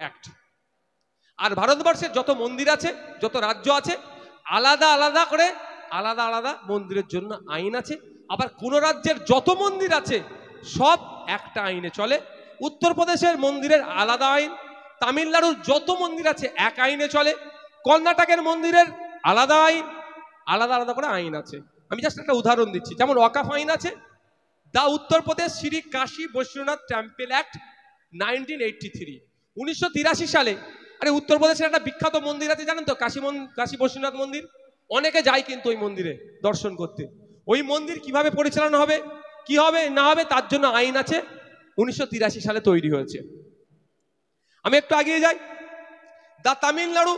Act. আর ভারতবর্ষের যত মন্দির আছে, যত রাজ্য আছে, আলাদা আলাদা করে আলাদা আলাদা মন্দিরের জন্য আইন আছে। আবার কোন রাজ্যের যত মন্দির আছে সব একটা আইনে চলে। উত্তরপ্রদেশের মন্দিরের আলাদা আইন, তামিলনাড়ুর যত মন্দির আছে এক আইনে চলে, কর্ণাটকের মন্দিরের আলাদা আইন, আলাদা আলাদা করে আইন আছে। আমি জাস্ট একটা উদাহরণ দিচ্ছি, যেমন ওয়াকাফ আইন আছে, the Uttar Pradesh Shri Kashi Vishwanath temple act 1983, 1983 সালে। আরে উত্তরপ্রদেশের একটা বিখ্যাত মন্দির আছে জানেন তো, কাশী বৈশ্বনাথ মন্দির। অনেকে যায় কিন্তু ওই মন্দিরে দর্শন করতে। ওই মন্দির কিভাবে পরিচালনা হবে, কি হবে না হবে, তার জন্য আইন আছে, 1983 সালে তৈরি হয়েছে। আমি একটু এগিয়ে যাই। The Tamil Nadu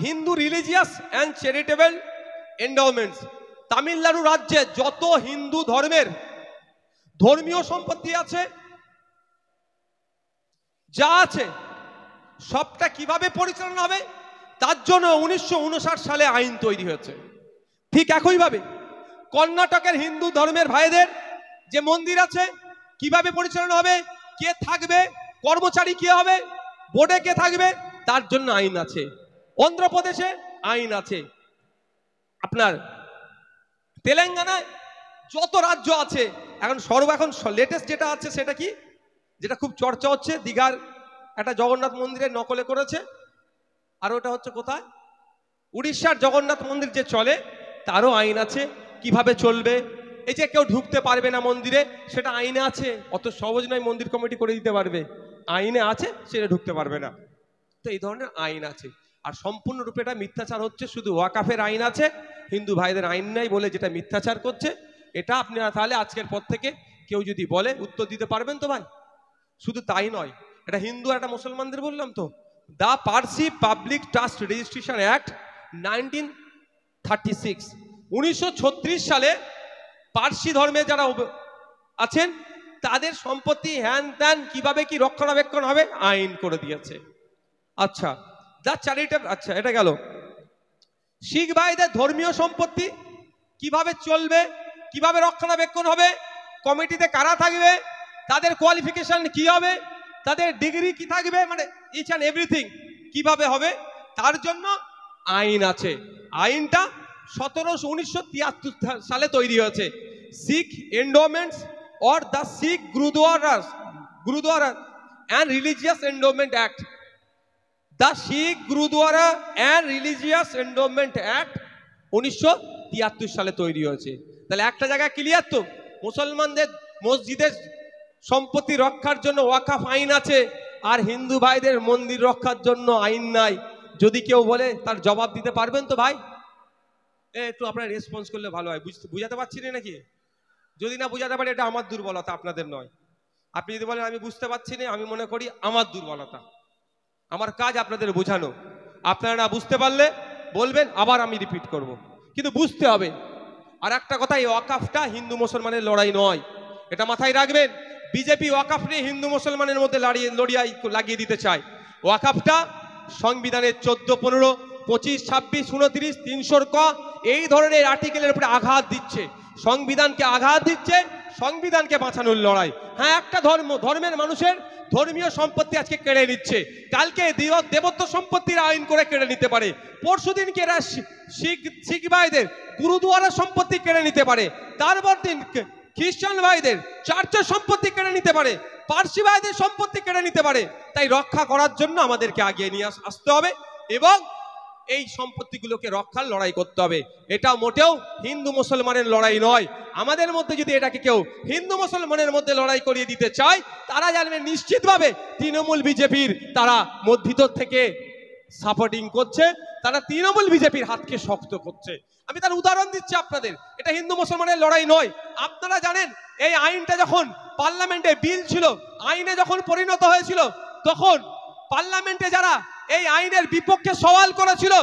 Hindu religious and charitable endowments, Tamil Nadu রাজ্যে যত হিন্দু ধর্মের ধর্মীয় সম্পত্তি আছে, যা আছে সবটা কিভাবে পরিচালনা হবে তার জন্য 1959 সালে আইন তৈরি হয়েছে। ঠিক একইভাবে কর্ণাটকের হিন্দু ধর্মের ভাইদের যে মন্দির আছে কিভাবে পরিচালনা হবে, কে থাকবে, কর্মচারী কে হবে, বোর্ডে কে থাকবে, তার জন্য আইন আছে। অন্ধ্রপ্রদেশে আইন আছে। আপনার তেলেঙ্গানায় যত রাজ্য আছে, এখন লেটেস্ট যেটা আছে সেটা কি, যেটা খুব চর্চা হচ্ছে, দীঘার একটা জগন্নাথ মন্দিরের নকলে করেছে। আর ওটা হচ্ছে কোথায়, উড়িষ্যার জগন্নাথ মন্দির যে চলে তারও আইন আছে কিভাবে চলবে। এই যে কেউ ঢুকতে পারবে না মন্দিরে, সেটা আইনে আছে। অত সহজ নয় মন্দির কমিটি করে দিতে পারবে, আইনে আছে, সেটা ঢুকতে পারবে না। তো এই ধরনের আইন আছে। আর সম্পূর্ণরূপে এটা মিথ্যাচার হচ্ছে। শুধু ওয়াকাফের আইন আছে, হিন্দু ভাইদের আইন নাই বলে যেটা মিথ্যাচার করছে। এটা আপনারা তাহলে আজকের পর থেকে কেউ যদি বলে উত্তর দিতে পারবেন তো ভাই। শুধু তাই নয়, এটা হিন্দু আর একটা মুসলমানদের বললাম তো। The Parsi public trust registration act 1936, 1936 সালে পার্সি ধর্মে যারা আছেন তাদের সম্পত্তি হ্যান ত্যান কিভাবে কি রক্ষণাবেক্ষণ হবে আইন করে দিয়েছে। আচ্ছা, দ্য চ্যারিটেবল, আচ্ছা এটা গেল। শিখ ভাইদের ধর্মীয় সম্পত্তি কিভাবে চলবে, কিভাবে রক্ষণাবেক্ষণ হবে, কমিটিতে কারা থাকবে, তাদের কোয়ালিফিকেশন কি হবে, তাদের ডিগ্রি কি থাকবে, মানে ইচ অ্যান্ড এভরিথিং কিভাবে হবে, তার জন্য আইন আছে। আইনটা 1973 সালে তৈরি হয়েছে। Sikh endowments or the Sikh Gurdwara and religious endowment act, the Sikh Gurdwara and religious endowment act 1973 সালে তৈরি হয়েছে। তাহলে একটা জায়গায় ক্লিয়ার তো, মুসলমানদের মসজিদের সম্পত্তি রক্ষার জন্য ওয়াকাফ আইন আছে, আর হিন্দু ভাইদের মন্দির রক্ষার জন্য আইন নাই। যদি কেউ বলে তার জবাব দিতে পারবেন তো ভাই? একটু আপনারা রেসপন্স করলে ভালো হয়। বুঝাতে পারছি না নাকি? যদি না বুঝাতে পারি এটা আমার দুর্বলতা, আপনাদের নয়। আপনি যদি বলেন আমি বুঝতে পারছি না, আমি মনে করি আমার দুর্বলতা। আমার কাজ আপনাদের বোঝানো। আপনারা না বুঝতে পারলে বলবেন, আবার আমি রিপিট করব, কিন্তু বুঝতে হবে। আর একটা কথা, এই ওয়াকাফটা হিন্দু মুসলমানের লড়াই নয়, এটা মাথায় রাখবেন। বিজেপি ওয়াকাফ নিয়ে হিন্দু মুসলমানের মধ্যে লড়াই লাগিয়ে দিতে চায়। ওয়াকাফটা সংবিধানের 14, 15, 25, 26, 29, 300 ক এই ধরনের আর্টিকেলের উপরে আঘাত দিচ্ছে, সংবিধানকে আঘাত দিচ্ছে, সংবিধানকে বাঁচানোর লড়াই। হ্যাঁ, একটা ধর্মের মানুষের ধর্মীয় সম্পত্তি আজকে কেড়ে নিচ্ছে, কালকে দেবত্ব সম্পত্তির আইন করে কেড়ে নিতে পারে, পরশুদিনকে এরা শিখ ভাইদের গুরুদুয়ারা সম্পত্তি কেড়ে নিতে পারে, তারপর দিন খ্রিস্টান ভাইদের চার্চের সম্পত্তি কেড়ে নিতে পারে, পার্সি ভাইদের সম্পত্তি কেড়ে নিতে পারে। তাই রক্ষা করার জন্য আমাদেরকে আগিয়ে নিয়ে আসতে হবে এবং এই সম্পত্তিগুলোকে রক্ষার লড়াই করতে হবে। এটা মোটেও হিন্দু মুসলমানের লড়াই নয়। আমাদের মধ্যে যদি এটাকে কেউ হিন্দু মুসলমানের মধ্যে লড়াই করিয়ে দিতে চায়, তারা জানবে নিশ্চিতভাবে তৃণমূল বিজেপির তারা ভিতর থেকে সাপোর্টিং করছে, তারা তৃণমূল বিজেপির হাতকে শক্ত করছে। আমি তার উদাহরণ দিচ্ছি আপনাদের, এটা হিন্দু মুসলমানের লড়াই নয়। আপনারা জানেন এই আইনটা যখন পার্লামেন্টে বিল ছিল, আইনে যখন পরিণত হয়েছিল, তখন পার্লামেন্টে যারা এই আইনের বিপক্ষে সওয়াল করেছিল,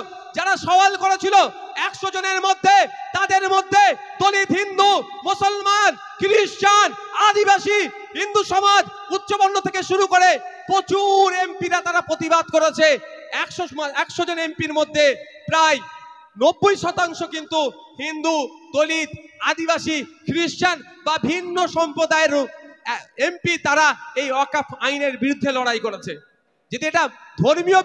100 জনের মধ্যে, তাদের মধ্যে দলিত হিন্দু, মুসলমান, খ্রিস্টান, আদিবাসী, হিন্দু সমাজ, উচ্চবর্ণ থেকে শুরু করে প্রচুর এমপিরা তারা প্রতিবাদ করেছে। 100 জন এমপির মধ্যে প্রায় 90% কিন্তু হিন্দু, দলিত, আদিবাসী, খ্রিস্টান বা ভিন্ন সম্প্রদায়ের এমপি, তারা এই ওয়াকাফ আইনের বিরুদ্ধে লড়াই করেছে। যদি এটা ধর্মীয়